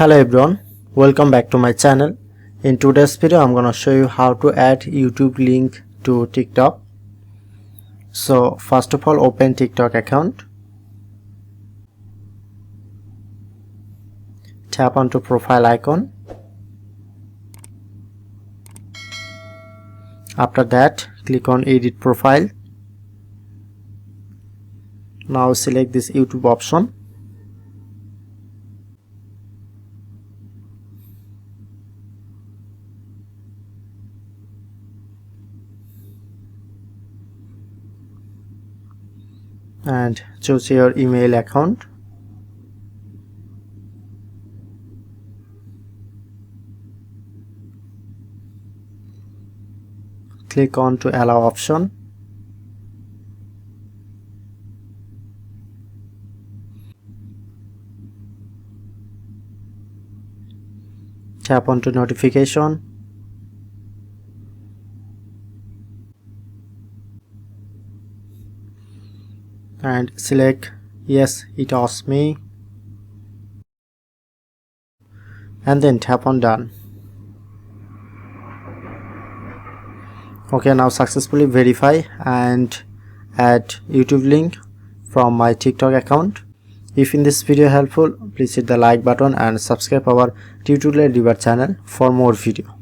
Hello everyone, welcome back to my channel. In today's video I'm gonna show you how to add YouTube link to TikTok. So first of all, open TikTok account, tap onto profile icon. After that, click on edit profile. Now select this YouTube option. And choose your email account. Click on to allow option. Tap onto notification. And select yes, it asks me, and then tap on done. Okay, now successfully verify and add YouTube link from my TikTok account. If in this video helpful, please hit the like button and subscribe our tutorial review channel for more video.